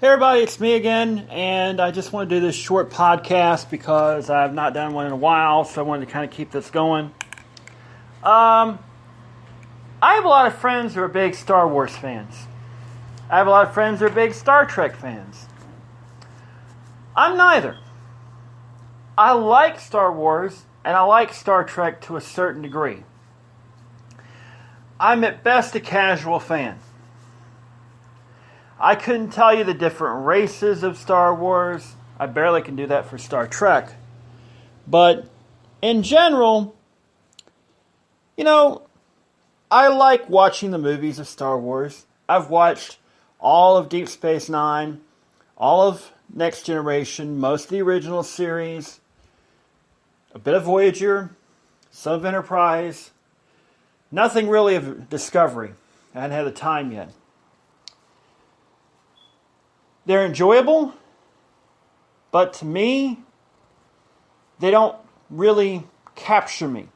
Hey everybody, it's me again, and I just want to do this short podcast because I've not done one in a while, so I wanted to kind of keep this going. I have a lot of friends who are big Star Wars fans. I have a lot of friends who are big Star Trek fans. I'm neither. I like Star Wars, and I like Star Trek to a certain degree. I'm at best a casual fan. I couldn't tell you the different races of Star Wars. I barely can do that for Star Trek. But in general, I like watching the movies of Star Wars. I've watched all of Deep Space Nine, all of Next Generation, most of the original series, a bit of Voyager, some of Enterprise, nothing really of Discovery. I hadn't had the time yet. They're enjoyable, but to me, they don't really capture me.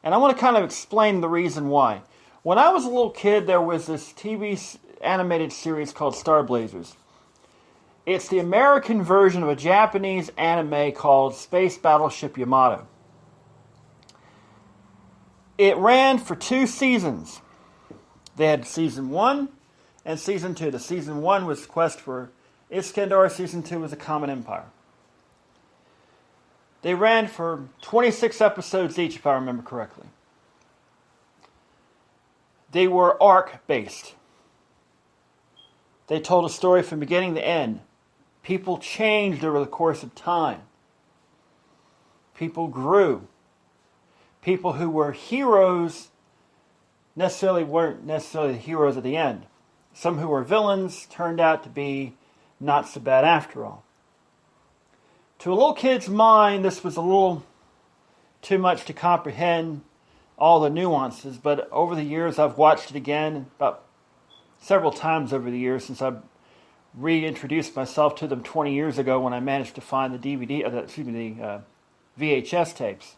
And I want to kind of explain the reason why. When I was a little kid, there was this TV animated series called Star Blazers. It's the American version of a Japanese anime called Space Battleship Yamato. It ran for 2 seasons. They had season 1 and season 2. The season 1 was Quest for Iskandar. Season 2 was A Common Empire. They ran for 26 episodes each, if I remember correctly. They were arc-based. They told a story from beginning to end. People changed over the course of time. People grew. People who were heroes weren't necessarily the heroes at the end. Some who were villains turned out to be not so bad after all. To a little kid's mind, this was a little too much to comprehend all the nuances, but over the years I've watched it again about several times over the years since I've reintroduced myself to them 20 years ago when I managed to find the VHS tapes.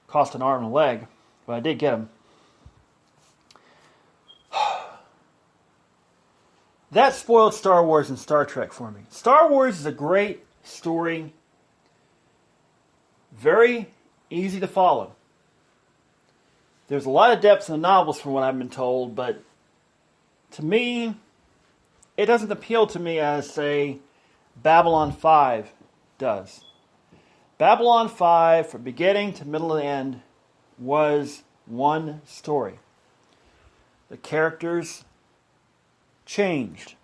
Cost an arm and a leg, but I did get them. That spoiled Star Wars and Star Trek for me. Star Wars is a great story. Very easy to follow. There's a lot of depth in the novels from what I've been told, but to me, it doesn't appeal to me as, say, Babylon 5 does. Babylon 5, from beginning to middle to end, was one story. The characters changed,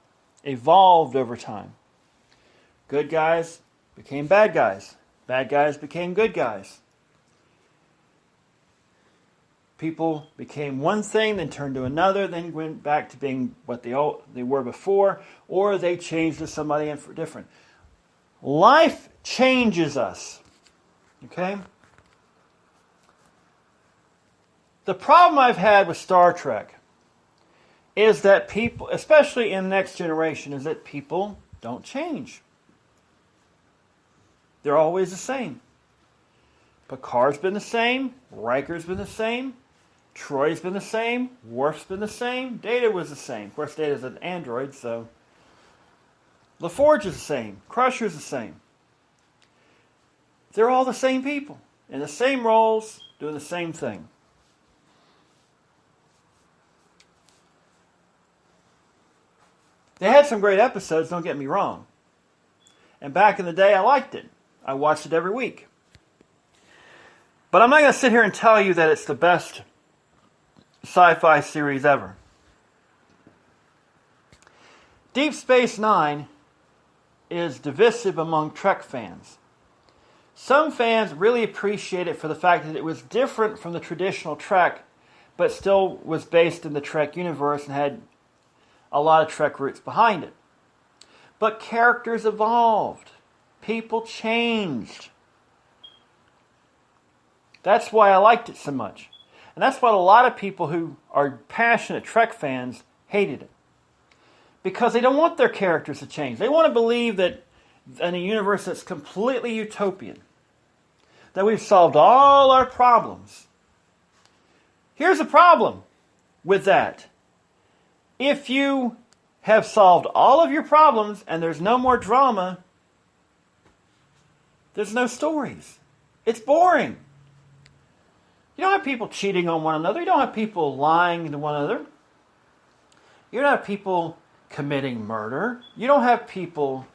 evolved over time. Good guys became bad guys. Bad guys became good guys. People became one thing, then turned to another, then went back to being what they were before, or they changed to somebody different. Life changes us. Okay? The problem I've had with Star Trek is that people, especially in Next Generation, is that people don't change. They're always the same. Picard's been the same. Riker's been the same. Troy's been the same. Worf's been the same. Data was the same. Of course, Data's an android, so LaForge is the same. Crusher's the same. They're all the same people, in the same roles, doing the same thing. They had some great episodes, don't get me wrong. And back in the day, I liked it. I watched it every week. But I'm not going to sit here and tell you that it's the best sci-fi series ever. Deep Space Nine is divisive among Trek fans. Some fans really appreciate it for the fact that it was different from the traditional Trek, but still was based in the Trek universe and had a lot of Trek roots behind it. But characters evolved. People changed. That's why I liked it so much. And that's why a lot of people who are passionate Trek fans hated it. Because they don't want their characters to change. They want to believe that in a universe that's completely utopian, that we've solved all our problems. Here's the problem with that. If you have solved all of your problems and there's no more drama, there's no stories. It's boring. You don't have people cheating on one another. You don't have people lying to one another. You don't have people committing murder. You don't have people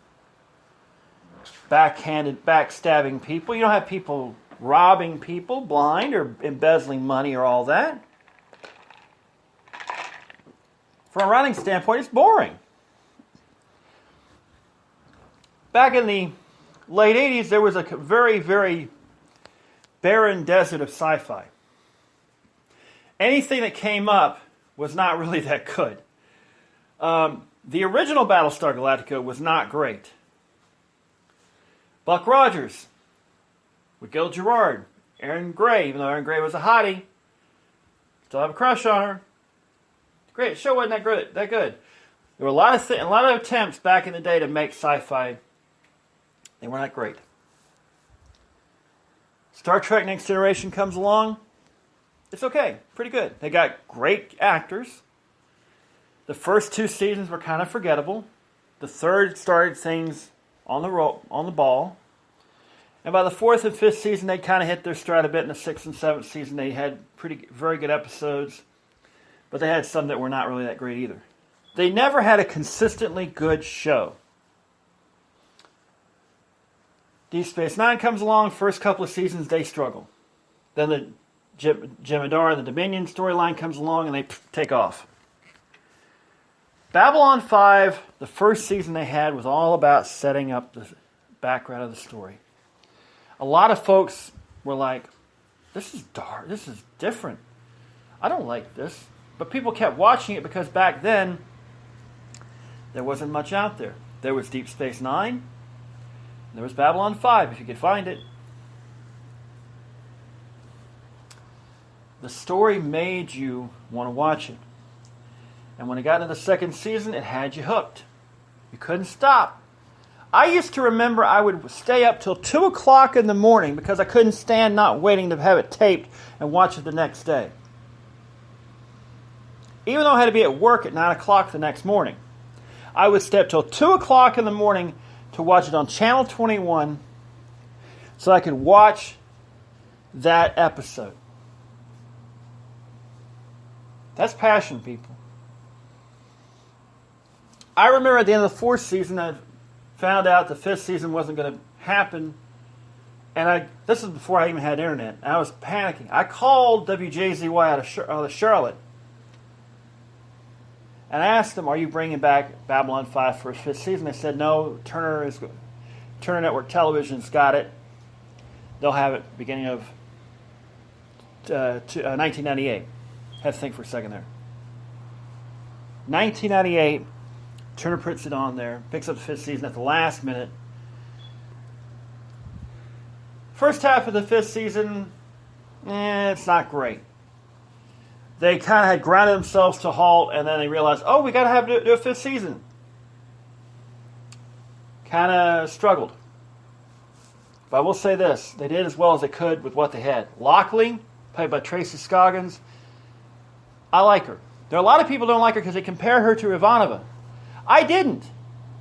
backstabbing people. You don't have people robbing people blind or embezzling money or all that. From a writing standpoint, it's boring. Back in the late 80s, there was a very, very barren desert of sci-fi. Anything that came up was not really that good. The original Battlestar Galactica was not great. Buck Rogers with Gil Gerard, Erin Gray, even though Erin Gray was a hottie, still have a crush on her. Great, the show wasn't that good. There were a lot of attempts back in the day to make sci-fi. They were not great. Star Trek Next Generation comes along. It's okay, pretty good. They got great actors. The first 2 seasons were kind of forgettable. The third started things on the ball. And by the 4th and 5th season, they kind of hit their stride a bit. In the 6th and 7th season, they had very good episodes. But they had some that were not really that great either. They never had a consistently good show. Deep Space Nine comes along. First couple of seasons, they struggle. Then the Jem'Hadar and the Dominion storyline comes along, and they take off. Babylon 5, the first season they had was all about setting up the background of the story. A lot of folks were like, this is dark, this is different. I don't like this. But people kept watching it because back then, there wasn't much out there. There was Deep Space Nine. There was Babylon 5, if you could find it. The story made you want to watch it. And when it got into the second season, it had you hooked. You couldn't stop. I used to remember I would stay up till 2 o'clock in the morning because I couldn't stand not waiting to have it taped and watch it the next day. Even though I had to be at work at 9 o'clock the next morning, I would stay up till 2 o'clock in the morning to watch it on Channel 21 so I could watch that episode. That's passion, people. I remember at the end of the 4th season, I found out the 5th season wasn't going to happen. And this is before I even had internet. I was panicking. I called WJZY out of Charlotte. And I asked them, are you bringing back Babylon 5 for its 5th season? They said, no, Turner Network Television's got it. They'll have it beginning of 1998. Had to think for a second there. 1998, Turner puts it on there, picks up the 5th season at the last minute. First half of the 5th season, it's not great. They kind of had grounded themselves to a halt, and then they realized, oh, we got to do a 5th season. Kind of struggled. But I will say this, they did as well as they could with what they had. Lockley, played by Tracy Scoggins, I like her. There are a lot of people who don't like her because they compare her to Ivanova. I didn't.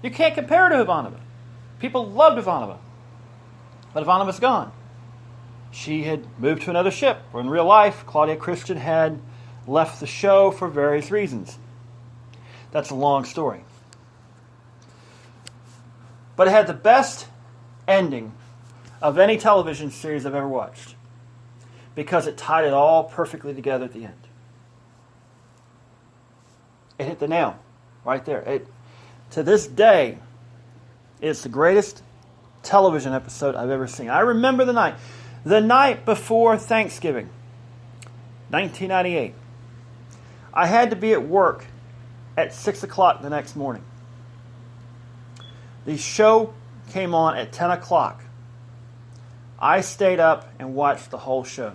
You can't compare her to Ivanova. People loved Ivanova. But Ivanova's gone. She had moved to another ship, where in real life, Claudia Christian had left the show for various reasons. That's a long story. But it had the best ending of any television series I've ever watched, because it tied it all perfectly together at the end. It hit the nail right there. To this day, it's the greatest television episode I've ever seen. I remember the night before Thanksgiving, 1998. I had to be at work at 6 o'clock the next morning. The show came on at 10 o'clock. I stayed up and watched the whole show.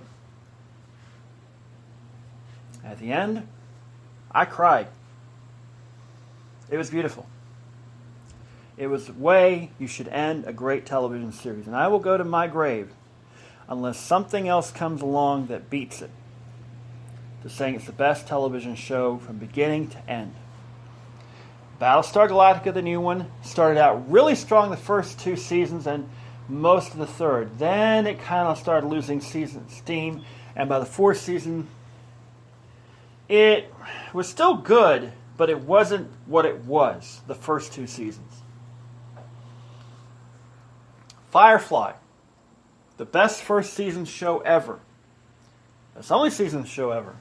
At the end, I cried. It was beautiful. It was the way you should end a great television series. And I will go to my grave unless something else comes along that beats it, to saying it's the best television show from beginning to end. Battlestar Galactica, the new one, started out really strong the first 2 seasons and most of the third. Then it kind of started losing steam, and by the 4th season, it was still good, but it wasn't what it was the first 2 seasons. Firefly, the best first season show ever. It's the only season show ever.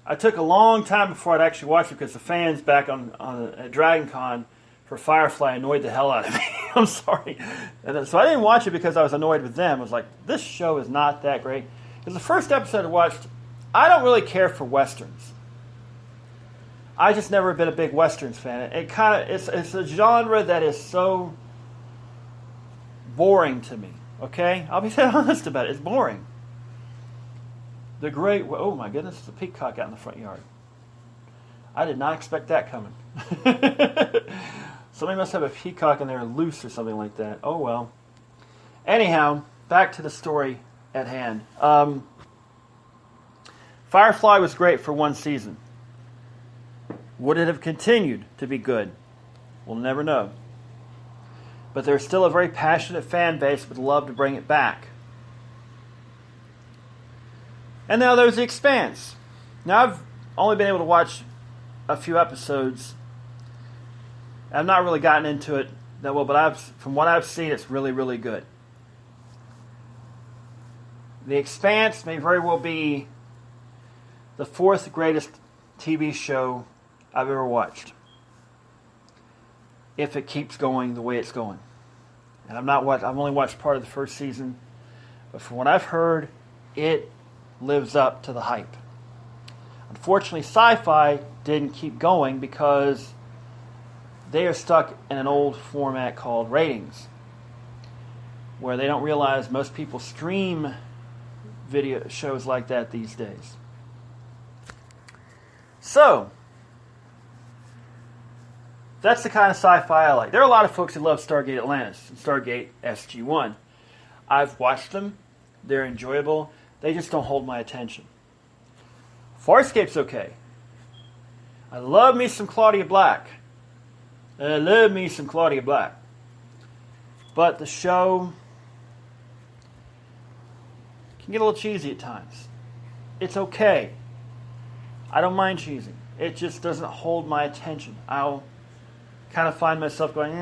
I took a long time before I'd actually watch it because the fans back at Dragon Con for Firefly annoyed the hell out of me. I'm sorry. So I didn't watch it because I was annoyed with them. I was like, this show is not that great. Because the first episode I watched, I don't really care for Westerns. I just never been a big Westerns fan. It's a genre that is so boring to me. Okay? I'll be honest about it. It's boring. Oh my goodness, there's a peacock out in the front yard. I did not expect that coming. Somebody must have a peacock in there loose or something like that. Oh well. Anyhow, back to the story at hand. Firefly was great for 1 season. Would it have continued to be good? We'll never know. But there's still a very passionate fan base that would love to bring it back. And now there's The Expanse. Now I've only been able to watch a few episodes. I've not really gotten into it that well, but from what I've seen, it's really, really good. The Expanse may very well be the 4th greatest TV show I've ever watched, if it keeps going the way it's going. And I've only watched part of the first season, but from what I've heard, it lives up to the hype. Unfortunately, Sci-Fi didn't keep going because they are stuck in an old format called ratings, where they don't realize most people stream video shows like that these days. So, that's the kind of sci-fi I like. There are a lot of folks who love Stargate Atlantis and Stargate SG-1. I've watched them. They're enjoyable. They just don't hold my attention. Farscape's okay. I love me some Claudia Black. But the show can get a little cheesy at times. It's okay. I don't mind cheesing. It just doesn't hold my attention. I'll kind of find myself going,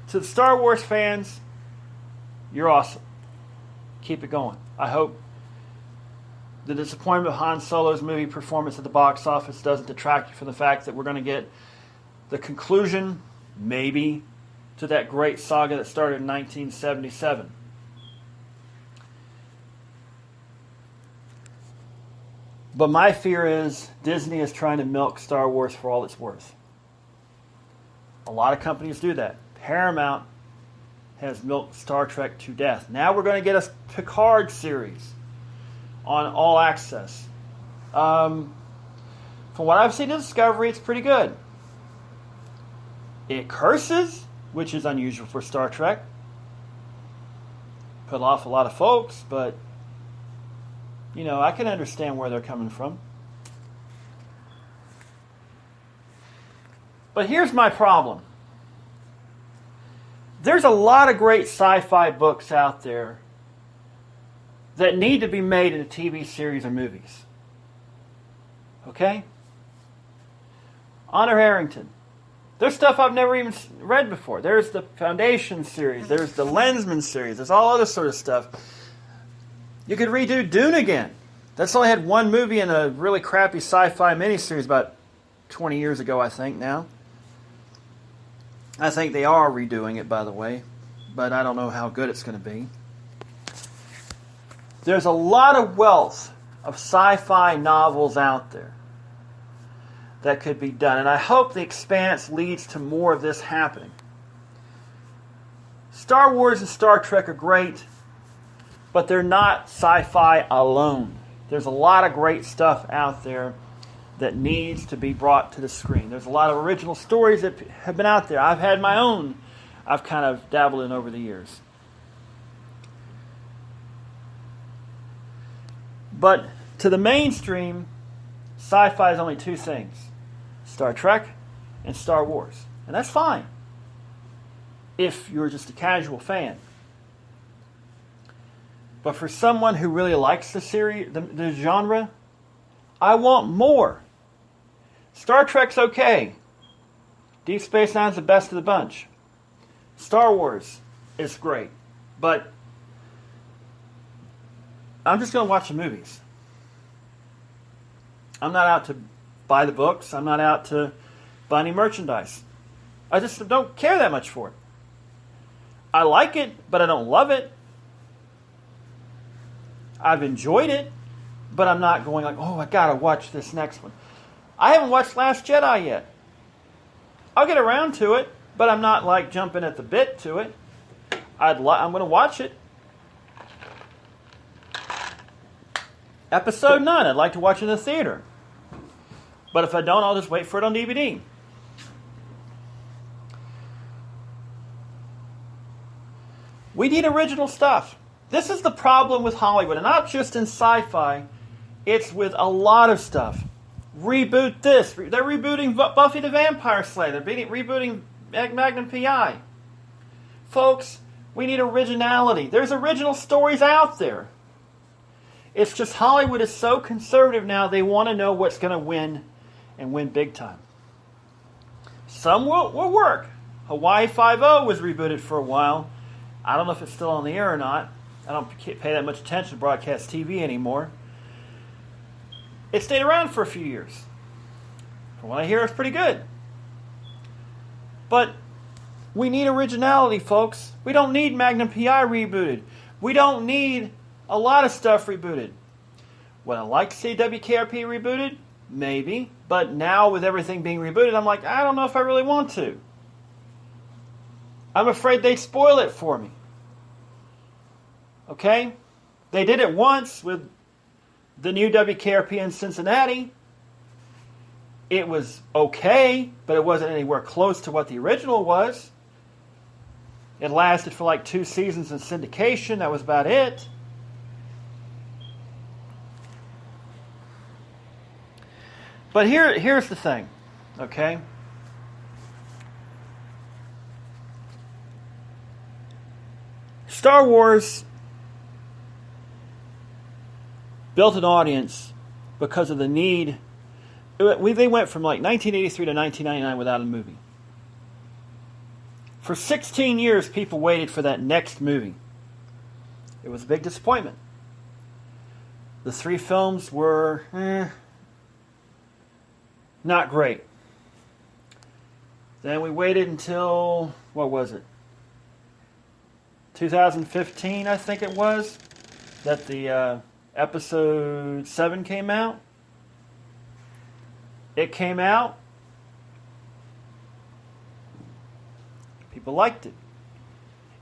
To the Star Wars fans, you're awesome. Keep it going. I hope the disappointment of Han Solo's movie performance at the box office doesn't detract from the fact that we're going to get the conclusion, maybe, to that great saga that started in 1977. But my fear is Disney is trying to milk Star Wars for all it's worth. A lot of companies do that. Paramount has milked Star Trek to death. Now we're going to get a Picard series on All Access. From what I've seen in Discovery, it's pretty good. It curses, which is unusual for Star Trek. Put off a lot of folks, but I can understand where they're coming from. But here's my problem. There's a lot of great sci-fi books out there that need to be made into TV series or movies. Okay? Honor Harrington. There's stuff I've never even read before. There's the Foundation series. There's the Lensman series. There's all other sort of stuff. You could redo Dune again. That's only had one movie and a really crappy sci-fi miniseries about 20 years ago, I think, now. I think they are redoing it, by the way, but I don't know how good it's going to be. There's a lot of wealth of sci-fi novels out there that could be done, and I hope The Expanse leads to more of this happening. Star Wars and Star Trek are great, but they're not sci-fi alone. There's a lot of great stuff out there that needs to be brought to the screen. There's a lot of original stories that have been out there. I've had my own I've kind of dabbled in over the years. But To the mainstream, sci-fi is only two things: Star Trek and Star Wars. And that's fine if you're just a casual fan. But for someone who really likes the series, the genre, I want more. Star Trek's okay. Deep Space Nine's the best of the bunch. Star Wars is great. But I'm just going to watch the movies. I'm not out to buy the books. I'm not out to buy any merchandise. I just don't care that much for it. I like it, but I don't love it. I've enjoyed it, but I'm not going like, oh, I gotta watch this next one. I haven't watched Last Jedi yet. I'll get around to it, but I'm not like jumping at the bit to it. I'm going to watch it. Episode 9, I'd like to watch in the theater. But if I don't, I'll just wait for it on DVD. We need original stuff. This is the problem with Hollywood, and not just in sci-fi. It's with a lot of stuff. Reboot this. They're rebooting Buffy the Vampire Slayer. They're rebooting Magnum P.I. Folks, we need originality. There's original stories out there. It's just Hollywood is so conservative now, they want to know what's going to win and win big time. Some will work. Hawaii Five-0 was rebooted for a while. I don't know if it's still on the air or not. I don't pay that much attention to broadcast TV anymore. It stayed around for a few years. From what I hear, it's pretty good. But we need originality, folks. We don't need Magnum P.I. rebooted. We don't need a lot of stuff rebooted. Would I like to see WKRP rebooted? Maybe. But now with everything being rebooted, I'm like, I don't know if I really want to. I'm afraid they'd spoil it for me. Okay? They did it once with the new WKRP in Cincinnati. It was okay, but it wasn't anywhere close to what the original was. It lasted for like 2 seasons in syndication. That was about it. But here's the thing, okay? Star Wars built an audience because of the need. They went from like 1983 to 1999 without a movie. For 16 years, people waited for that next movie. It was a big disappointment. The 3 films were not great. Then we waited until, what was it? 2015, I think it was, that the episode 7 came out. It came out. People liked it.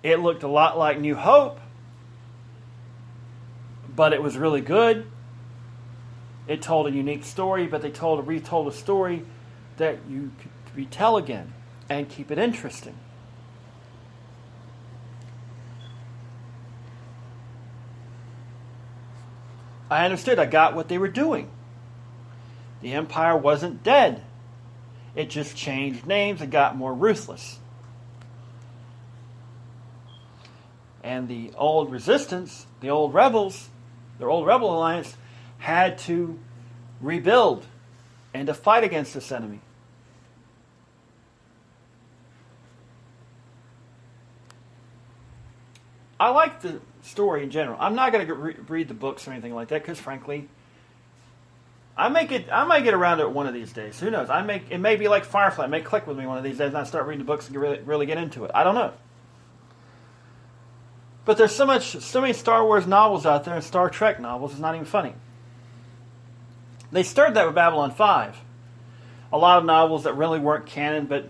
It looked a lot like New Hope, but it was really good. It told a unique story, but they retold a story that you could retell again and keep it interesting. I understood. I got what they were doing. The Empire wasn't dead. It just changed names and got more ruthless. And the old resistance, the old rebels, their old rebel alliance, had to rebuild and to fight against this enemy. I like the story in general. I'm not going to read the books or anything like that because, frankly, I might get around to it one of these days. Who knows? It may be like Firefly. It may click with me one of these days and I start reading the books and really get into it. I don't know. But there's so many Star Wars novels out there and Star Trek novels, it's not even funny. They started that with Babylon 5. A lot of novels that really weren't canon, but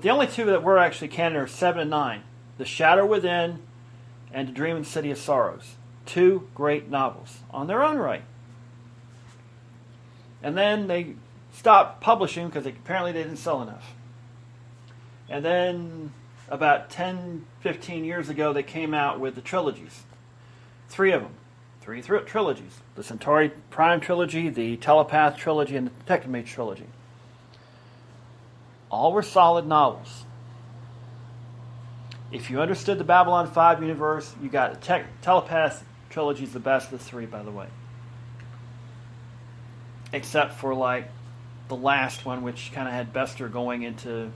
the only 2 that were actually canon are 7 and 9. The Shadow Within and The Dream and City of Sorrows. 2 great novels on their own right. And then they stopped publishing because apparently they didn't sell enough. And then about 10, 15 years ago, they came out with the trilogies. 3 of them. Three trilogies. The Centauri Prime trilogy, the Telepath trilogy, and the Technomage trilogy. All were solid novels. If you understood the Babylon 5 universe, you got the Telepath trilogy is the best of the three, by the way. Except for, like, the last one, which kind of had Bester going into,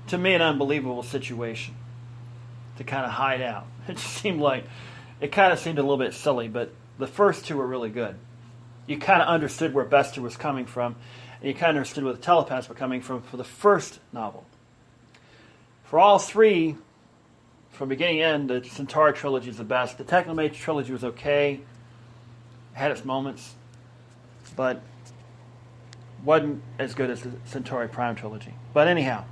to me, an unbelievable situation to kind of hide out. It just seemed like, it kind of seemed a little bit silly, but the first two were really good. You kind of understood where Bester was coming from, and you kind of understood where the telepaths were coming from for the first novel. For all three, from beginning to end, the Centauri trilogy is the best. The Technomage trilogy was okay, had its moments, but wasn't as good as the Centauri Prime trilogy. But anyhow,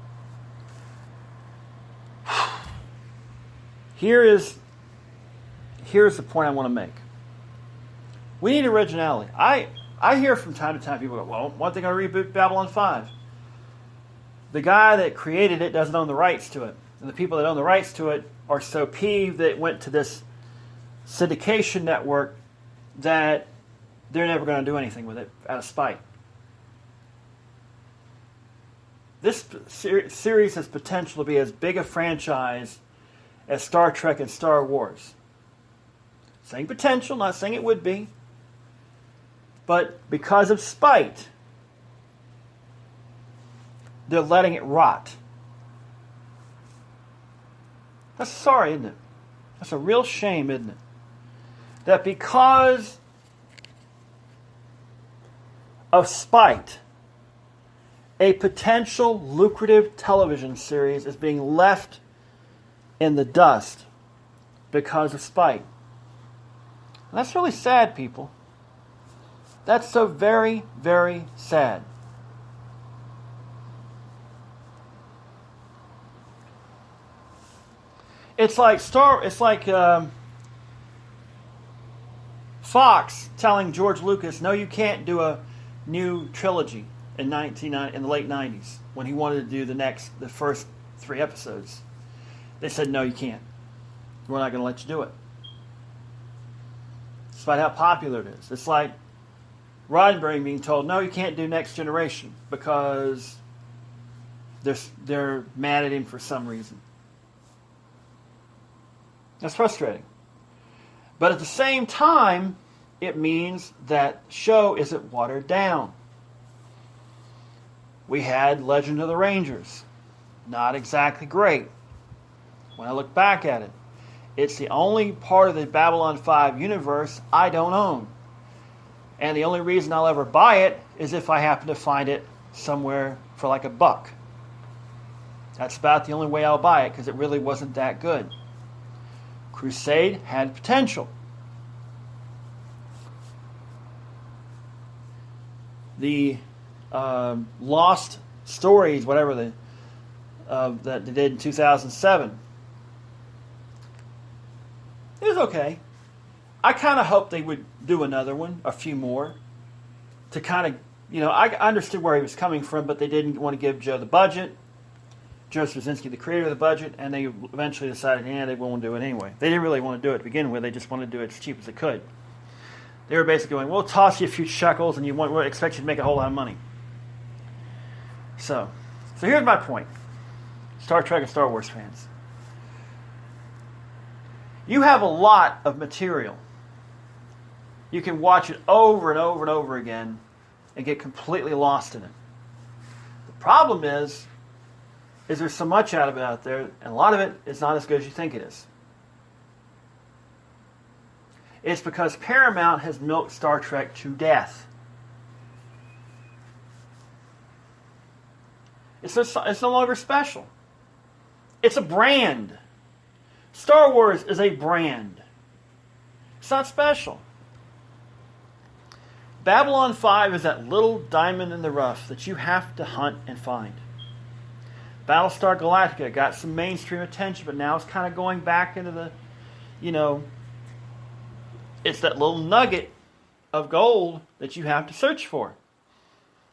here's the point I want to make. We need originality. I hear from time to time people go, well, why don't they go reboot Babylon 5? The guy that created it doesn't own the rights to it. And the people that own the rights to it are so peeved that it went to this syndication network that they're never going to do anything with it out of spite. This series has potential to be as big a franchise as Star Trek and Star Wars. Saying potential, not saying it would be. But because of spite, they're letting it rot. That's sorry, isn't it? That's a real shame, isn't it? That because of spite, a potential lucrative television series is being left in the dust because of spite. And that's really sad, people. That's so very, very sad. It's like Fox telling George Lucas, "No, you can't do a new trilogy in the late '90s when he wanted to do the first 3 episodes." They said, "No, you can't. We're not going to let you do it." Despite how popular it is, it's like Roddenberry being told, "No, you can't do Next Generation because they're mad at him for some reason." That's frustrating. But at the same time, it means that show isn't watered down. We had Legend of the Rangers. Not exactly great. When I look back at it, it's the only part of the Babylon 5 universe I don't own. And the only reason I'll ever buy it is if I happen to find it somewhere for like $1. That's about the only way I'll buy it because it really wasn't that good. Crusade had potential. The Lost Stories, whatever that they did in 2007, it was okay. I kind of hoped they would do another one, a few more, to kind of, I understood where he was coming from, but they didn't want to give Joe the budget. Joe Straczynski, the creator of the budget, and they eventually decided, they won't do it anyway. They didn't really want to do it to begin with. They just wanted to do it as cheap as they could. They were basically going, we'll toss you a few shekels, and we'll expect you to make a whole lot of money. So here's my point. Star Trek and Star Wars fans. You have a lot of material. You can watch it over and over and over again and get completely lost in it. The problem is there's so much out of it out there, and a lot of it is not as good as you think it is. It's because Paramount has milked Star Trek to death. It's no longer special. It's a brand. Star Wars is a brand. It's not special. Babylon 5 is that little diamond in the rough that you have to hunt and find. Battlestar Galactica got some mainstream attention, but now it's kind of going back into the, it's that little nugget of gold that you have to search for.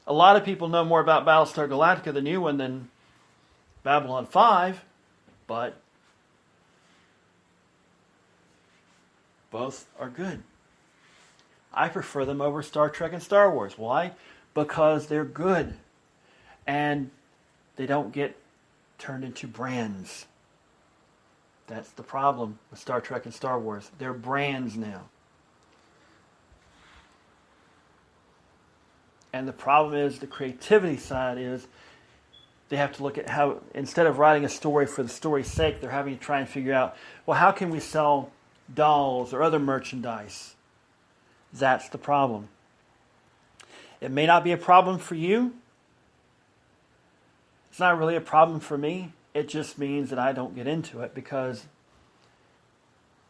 A lot of people know more about Battlestar Galactica, the new one, than Babylon 5, but Both are good. I prefer them over Star Trek and Star Wars. Why? Because they're good. And they don't get turned into brands. That's the problem with Star Trek and Star Wars. They're brands now. And the problem is, the creativity side is, they have to look at how, instead of writing a story for the story's sake, they're having to try and figure out, well, how can we sell dolls or other merchandise? That's the problem. It may not be a problem for you. It's not really a problem for me. It just means that I don't get into it because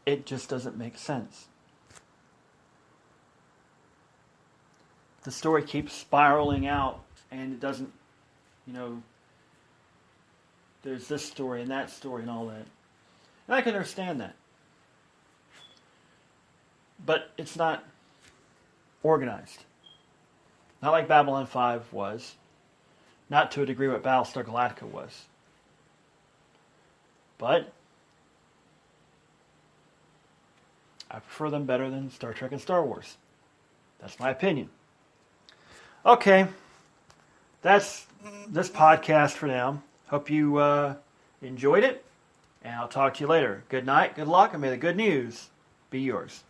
it just doesn't make sense. The story keeps spiraling out and it doesn't, there's this story and that story and all that. And I can understand that. But it's not organized. Not like Babylon 5 was. Not to a degree what Battlestar Galactica was. But I prefer them better than Star Trek and Star Wars. That's my opinion. Okay. That's this podcast for now. Hope you enjoyed it. And I'll talk to you later. Good night, good luck, and may the good news be yours.